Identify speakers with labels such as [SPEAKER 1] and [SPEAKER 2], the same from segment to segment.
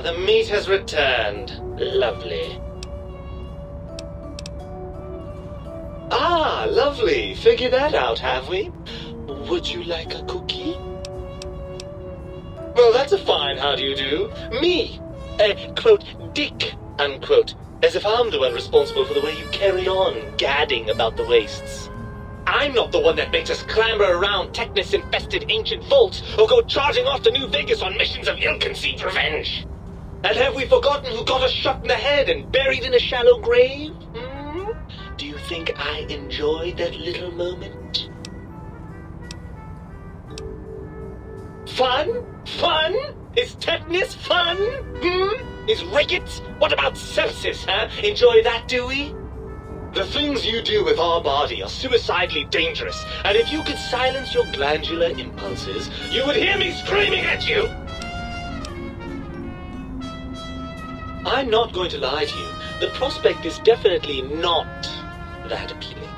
[SPEAKER 1] the meat has returned. Lovely. Ah, lovely. Figured that out, have we? Would you like a cookie? Well, that's a fine how do you do. Me, quote, dick, unquote. As if I'm the one responsible for the way you carry on gadding about the wastes. I'm not the one that makes us clamber around Technus-infested ancient vaults or go charging off to New Vegas on missions of ill-conceived revenge. And have we forgotten who got us shot in the head and buried in a shallow grave? Hmm? Do you think I enjoyed that little moment? Fun? Fun? Is tetanus fun? Is rickets? What about sepsis, huh? Enjoy that, do we? The things you do with our body are suicidally dangerous, and if you could silence your glandular impulses, you would hear me screaming at you! I'm not going to lie to you. The prospect is definitely not that appealing.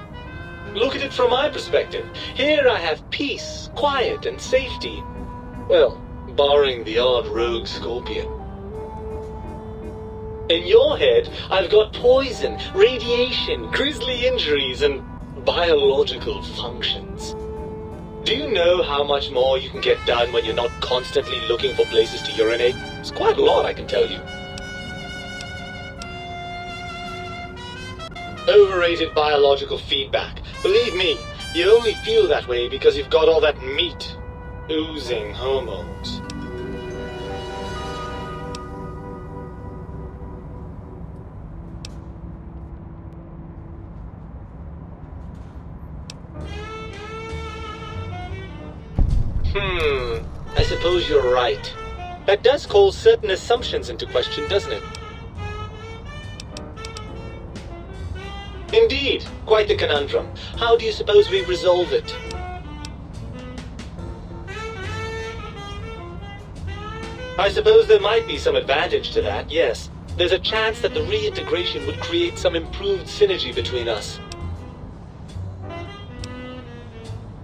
[SPEAKER 1] Look at it from my perspective. Here I have peace, quiet, and safety. Well, barring the odd rogue scorpion. In your head, I've got poison, radiation, grisly injuries, and biological functions. Do you know how much more you can get done when you're not constantly looking for places to urinate? It's quite a lot, I can tell you. Overrated biological feedback. Believe me, you only feel that way because you've got all that meat. Oozing hormones. I suppose you're right. That does call certain assumptions into question, doesn't it? Indeed, quite the conundrum. How do you suppose we resolve it? I suppose there might be some advantage to that, yes. There's a chance that the reintegration would create some improved synergy between us.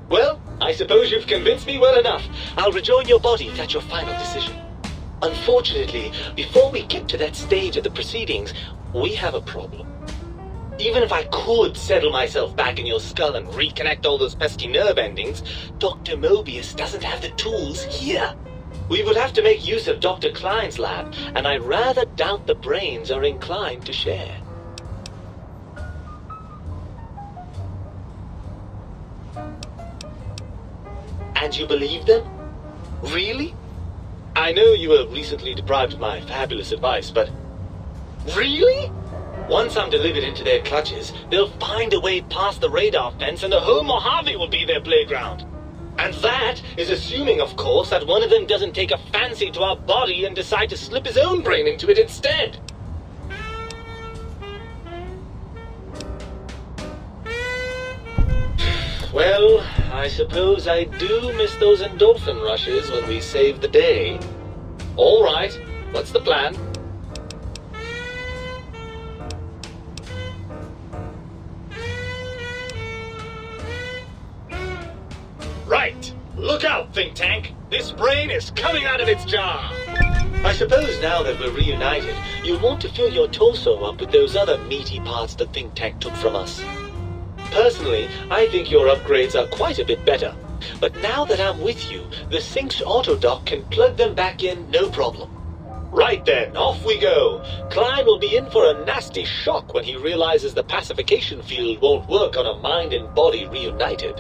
[SPEAKER 1] Well, I suppose you've convinced me well enough. I'll rejoin your body if that's your final decision. Unfortunately, before we get to that stage of the proceedings, we have a problem. Even if I could settle myself back in your skull and reconnect all those pesky nerve endings, Dr. Mobius doesn't have the tools here. We would have to make use of Dr. Klein's lab, and I rather doubt the brains are inclined to share. And you believe them? Really? I know you were recently deprived of my fabulous advice, but... Really? Once I'm delivered into their clutches, they'll find a way past the radar fence and the whole Mojave will be their playground. And that is assuming, of course, that one of them doesn't take a fancy to our body and decide to slip his own brain into it instead. Well, I suppose I do miss those endorphin rushes when we save the day. All right, what's the plan? Right! Look out, think tank! This brain is coming out of its jar! I suppose now that we're reunited, you'll want to fill your torso up with those other meaty parts the think tank took from us. Personally, I think your upgrades are quite a bit better. But now that I'm with you, the Sync's autodock can plug them back in no problem. Right then, off we go. Klein will be in for a nasty shock when he realizes the pacification field won't work on a mind and body reunited.